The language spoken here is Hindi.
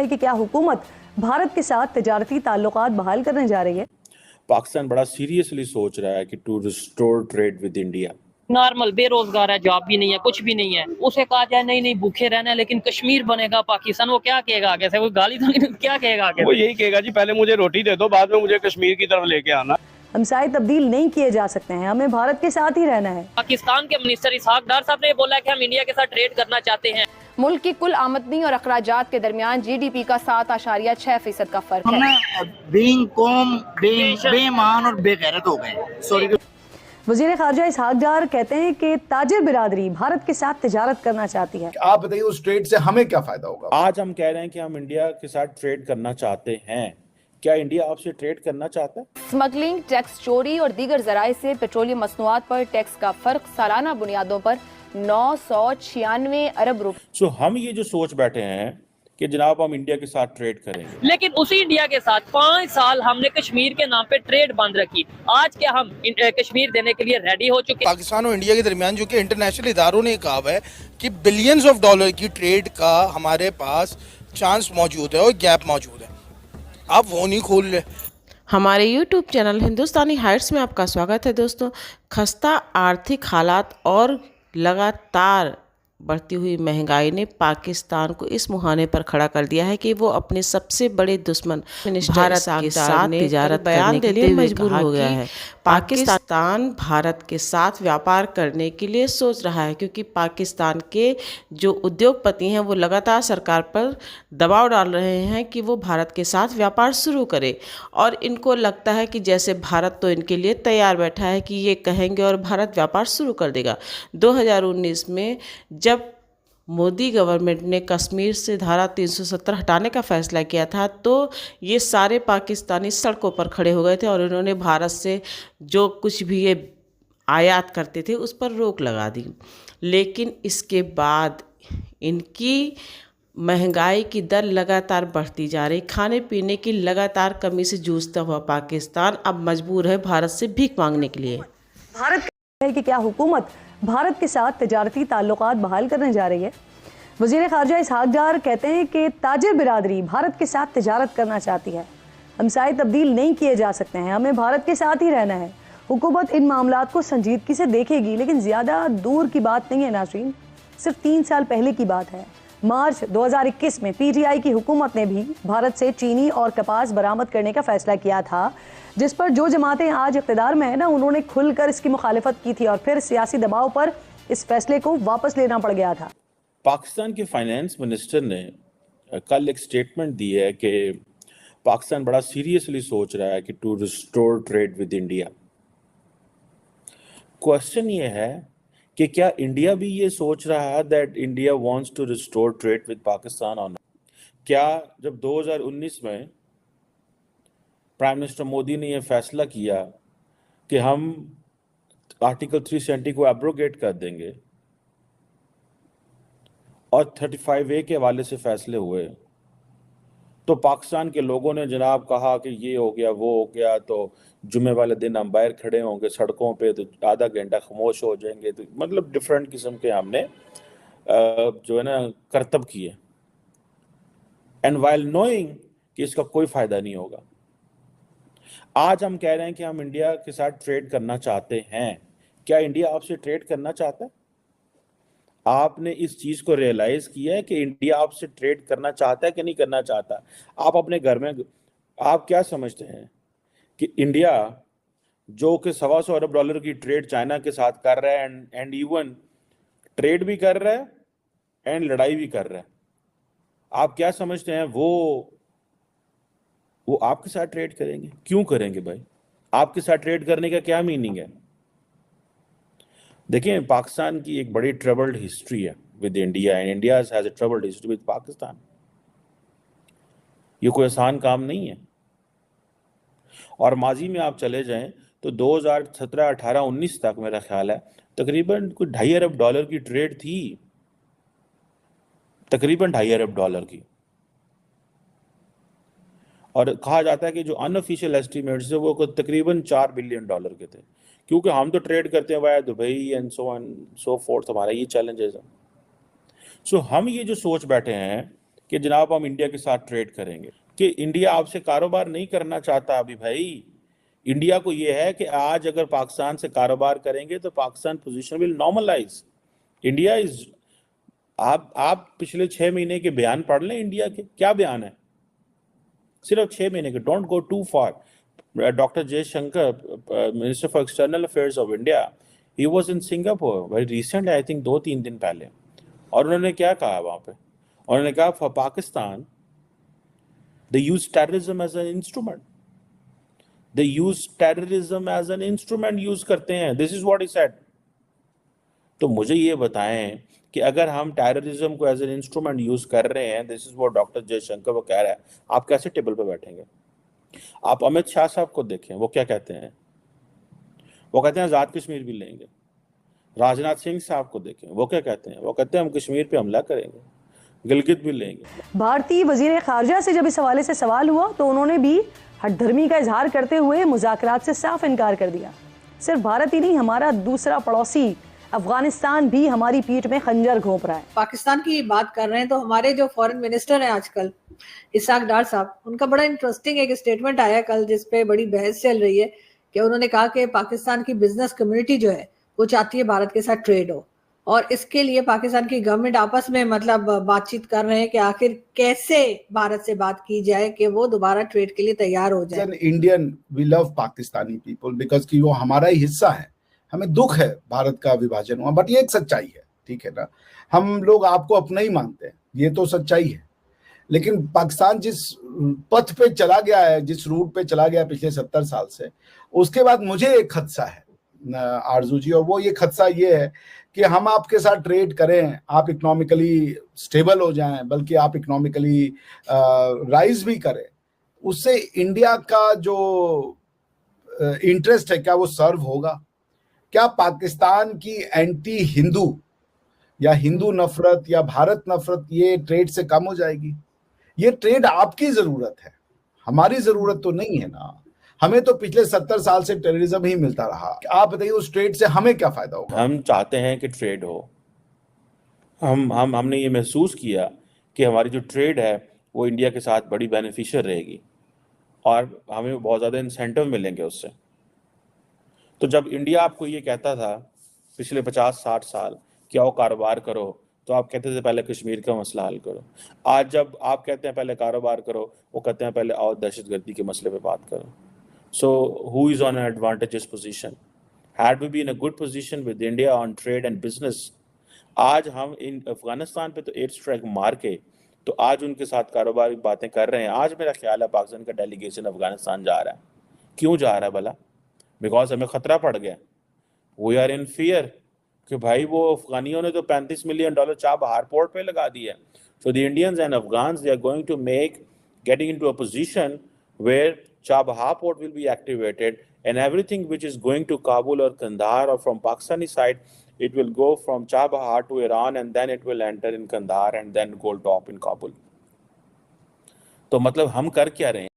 है कि क्या हुकूमत भारत के साथ तिजारती ताल्लुकात बहाल करने जा रही है। पाकिस्तान बड़ा सीरियसली सोच रहा है कि to restore trade with India. Normal बेरोजगार है, जॉब भी नहीं है, कुछ भी नहीं है, उसे कहा जाए नहीं नहीं भूखे रहना है, लेकिन कश्मीर बनेगा पाकिस्तान, वो क्या कहेगा आगे से? कोई गाली तो नहीं, क्या कहेगा आगे? वो यही कहेगा जी पहले मुझे रोटी दे दो, बाद में मुझे कश्मीर की तरफ लेके आना। हमसाए तब्दील नहीं किए जा सकते हैं, हमें भारत के साथ ही रहना है। पाकिस्तान के मिनिस्टर इसहाक डार साहब ने बोला कि हम इंडिया के साथ ट्रेड करना चाहते हैं। मुल्क की कुल आमदनी और अखराजात के दरमियान GDP का 7.6% का फर्क है। बेईमान और बेगैरत हो गए। सॉरी। वजीर खारजा इसहाक डार कहते हैं कि ताजिर बिरादरी भारत के साथ तिजारत करना चाहती है। आप बताइए उस ट्रेड से हमें क्या फायदा होगा। आज हम कह रहे हैं कि हम इंडिया के साथ ट्रेड करना चाहते हैं। क्या इंडिया आपसे ट्रेड करना चाहता है? स्मगलिंग, टैक्स चोरी और दीगर जराए से पेट्रोलियम मसनूआत पर टैक्स का फर्क सालाना बुनियादों पर 996 अरब रुपए। हम ये जो सोच बैठे हैं कि जनाब हम इंडिया के साथ ट्रेड करेंगे, लेकिन उसी इंडिया के साथ 5 साल हमने कश्मीर के नाम पे ट्रेड बंद रखी। आज क्या हम कश्मीर देने के लिए रेडी हो चुके? पाकिस्तान और इंडिया के दरमियान जो कि इंटरनेशनल इदारों ने कहा है कि बिलियंस ऑफ डॉलर की ट्रेड का हमारे पास चांस मौजूद है और गैप मौजूद है, आप वो नहीं खोल रहे। हमारे YouTube चैनल हिंदुस्तानी हाइट्स में आपका स्वागत है दोस्तों। खस्ता आर्थिक हालात और लगातार बढ़ती हुई महंगाई ने पाकिस्तान को इस मुहाने पर खड़ा कर दिया है कि वो अपने सबसे बड़े दुश्मन भारत के साथ तिजारत बयान देने के लिए मजबूर हो गया है। पाकिस्तान भारत के साथ व्यापार करने के लिए सोच रहा है, क्योंकि पाकिस्तान के जो उद्योगपति हैं वो लगातार सरकार पर दबाव डाल रहे हैं कि वो भारत के साथ व्यापार शुरू करे, और इनको लगता है कि जैसे भारत तो इनके लिए तैयार बैठा है कि ये कहेंगे और भारत व्यापार शुरू कर देगा। 2019 में जब मोदी गवर्नमेंट ने कश्मीर से धारा 370 हटाने का फैसला किया था, तो ये सारे पाकिस्तानी सड़कों पर खड़े हो गए थे और इन्होंने भारत से जो कुछ भी ये आयात करते थे उस पर रोक लगा दी। लेकिन इसके बाद इनकी महंगाई की दर लगातार बढ़ती जा रही, खाने पीने की लगातार कमी से जूझता हुआ पाकिस्तान अब मजबूर है भारत से भीख मांगने के लिए। भारत कहता है कि क्या हुकूमत भारत के साथ तिजारती ताल्लुकात बहाल करने जा रही है। वजीर खारजा इसहाक डार कहते हैं कि ताजिर बिरादरी भारत के साथ तिजारत करना चाहती है, हमसाए तब्दील नहीं किए जा सकते हैं, हमें भारत के साथ ही रहना है। हुकूमत इन मामलात को संजीदगी से देखेगी, लेकिन ज़्यादा दूर की बात नहीं है नाज़रीन, सिर्फ 3 साल पहले की बात है। मार्च 2021 में PTI की हुकूमत ने भी भारत से चीनी और कपास बरामद करने का फैसला किया था, जिस पर जो जमातें आज इक़्तिदार में है ना, उन्होंने खुलकर इसकी मुखालिफत की थी और फिर सियासी दबाव पर इस फैसले को वापस लेना पड़ गया था। पाकिस्तान के फाइनेंस मिनिस्टर ने कल एक स्टेटमेंट दी है कि पाकिस्तान बड़ा सीरियसली सोच रहा है कि to restore trade with India. Question ये है कि क्या इंडिया भी ये सोच रहा है that India wants to restore trade with Pakistan और नॉट? क्या जब 2019 में प्राइम मिनिस्टर मोदी ने यह फैसला किया कि हम आर्टिकल 370 को एब्रोगेट कर देंगे और 35A के हवाले से फैसले हुए, तो पाकिस्तान के लोगों ने जनाब कहा कि ये हो गया वो हो गया, तो जुमे वाले दिन हम बाहर खड़े होंगे सड़कों पे तो आधा घंटा खामोश हो जाएंगे। तो मतलब डिफरेंट किस्म के हमने जो है ना करतब किए, एंड वाइल नोइंग कि इसका कोई फ़ायदा नहीं होगा। आज हम कह रहे हैं कि हम इंडिया के साथ ट्रेड करना चाहते हैं। क्या इंडिया आपसे ट्रेड करना चाहता है? आपने इस चीज़ को रियलाइज़ किया है कि इंडिया आपसे ट्रेड करना चाहता है कि नहीं करना चाहता? आप अपने घर में आप क्या समझते हैं कि इंडिया जो कि $125 अरब की ट्रेड चाइना के साथ कर रहा है, एंड इवन ट्रेड भी कर रहा है एंड लड़ाई भी कर रहा है, आप क्या समझते हैं वो आपके साथ ट्रेड करेंगे? क्यों करेंगे भाई? आपके साथ ट्रेड करने का क्या मीनिंग है? देखिए, पाकिस्तान की एक बड़ी ट्रबल्ड हिस्ट्री है with India, and India has a troubled history with Pakistan. ये कोई आसान काम नहीं है। और माजी में आप चले जाएं तो 2017, 18, 19 तक मेरा ख्याल है तकरीबन कोई $2.5 अरब की ट्रेड थी, तकरीबन $2.5 अरब की। और कहा जाता है कि जो अनऑफिशियल एस्टिमेट्स है वो तकरीबन $4 बिलियन के थे, क्योंकि हम तो ट्रेड करते हैं via Dubai and so fourth, हमारा ये चैलेंजेस है। सो हम ये जो सोच बैठे हैं कि जनाब हम इंडिया के साथ ट्रेड करेंगे, कि इंडिया आपसे कारोबार नहीं करना चाहता अभी भाई। इंडिया को ये है कि आज अगर पाकिस्तान से कारोबार करेंगे तो Pakistan position will normalize. India is, आप पिछले 6 महीने के बयान पढ़ लें इंडिया के, क्या बयान है, सिर्फ 6 महीने के, don't go too far. Doctor Jaishankar, minister for external affairs of India, he was in Singapore very recent, I think 2-3 दिन पहले, और उन्होंने क्या कहा वहां पे, उन्होंने कहा for Pakistan they use terrorism as an instrument, they use terrorism as an instrument use करते हैं, this is what he said. तो मुझे ये बताएं कि अगर हम टेररिज्म को एज एन इंस्ट्रूमेंट यूज कर रहे हैं, this is what doctor Jaishankar वो कह रहा है, आप कैसे टेबल पे बैठेंगे? आप अमित शाह साहब को देखें, वो क्या कहते हैं, वो कहते हैं आजाद कश्मीर भी लेंगे। राजनाथ सिंह साहब को देखें, वो क्या कहते हैं, वो कहते हैं हम कश्मीर पे हमला करेंगे, गिलगित भी लेंगे। भारतीय वजीर खारजा से जब इस हवाले से सवाल हुआ तो उन्होंने भी हठधर्मी का इजहार करते हुए मुज़ाकरात से साफ इनकार कर दिया। सिर्फ भारत ही नहीं, हमारा दूसरा पड़ोसी अफगानिस्तान भी हमारी पीठ में खंजर घोंप रहा है। पाकिस्तान की बात कर रहे हैं तो हमारे जो फॉरेन मिनिस्टर हैं आजकल, इसहाक डार साहब, उनका बड़ा इंटरेस्टिंग एक स्टेटमेंट आया कल, जिसपे बड़ी बहस चल रही है कि उन्होंने कहा कि पाकिस्तान की बिजनेस कम्युनिटी जो है वो चाहती है भारत के साथ ट्रेड हो, और इसके लिए पाकिस्तान की गवर्नमेंट आपस में मतलब बातचीत कर रहे हैं कि आखिर कैसे भारत से बात की जाए कि वो दोबारा ट्रेड के लिए तैयार हो जाए। Indian we love Pakistani people because कि वो हमारा ही हिस्सा है। हमें दुख है भारत का विभाजन हुआ, बट ये एक सच्चाई है, ठीक है ना। हम लोग आपको अपना ही मानते हैं, ये तो सच्चाई है। लेकिन पाकिस्तान जिस पथ पे चला गया है, जिस रूट पे चला गया पिछले 70 साल से, उसके बाद मुझे एक खदशा है आरजू जी, और वो ये खदशा ये है कि हम आपके साथ ट्रेड करें, आप इकोनॉमिकली स्टेबल हो जाएं, बल्कि आप इकोनॉमिकली राइज भी करें, उससे इंडिया का जो इंटरेस्ट है क्या वो सर्व होगा? क्या पाकिस्तान की एंटी हिंदू या हिंदू नफरत या भारत नफरत ये ट्रेड से कम हो जाएगी? ये ट्रेड आपकी जरूरत है, हमारी जरूरत तो नहीं है ना। हमें तो पिछले 70 साल से टेररिज्म ही मिलता रहा। आप बताइए उस ट्रेड से हमें क्या फायदा होगा? हम चाहते हैं कि ट्रेड हो। हमने ये महसूस किया कि हमारी जो ट्रेड है वो इंडिया के साथ बड़ी बेनिफिशियल रहेगी और हमें बहुत ज़्यादा इंसेंटिव मिलेंगे उससे। तो जब इंडिया आपको ये कहता था पिछले 50-60 साल कि आओ कारोबार करो, तो आप कहते थे पहले कश्मीर का मसला हल करो। आज जब आप कहते हैं पहले कारोबार करो, वो कहते हैं पहले आओ दहशतगर्दी के मसले पे बात करो। So who is on an advantageous position? Had we been in a good position with India on trade and business, आज हम इन अफगानिस्तान पे तो एयर स्ट्राइक मार के तो आज उनके साथ कारोबार की बातें कर रहे हैं। आज मेरा ख्याल है पाकिस्तान का डेलीगेशन अफगानिस्तान जा रहा है। क्यों जा रहा है भला? बिकॉज हमें खतरा पड़ गया, वी आर इन फियर कि भाई वो अफगानियों ने तो $35 मिलियन चाबहार पोर्ट पे लगा दिया है। So the Indians and Afghans they are going to make getting into a position where Chabahar port will be activated, and everything which is going to Kabul or Kandahar or from Pakistani side, it will go from Chabahar to Iran and then it will enter in Kandahar and then go top in Kabul. तो मतलब हम कर क्या रहे हैं?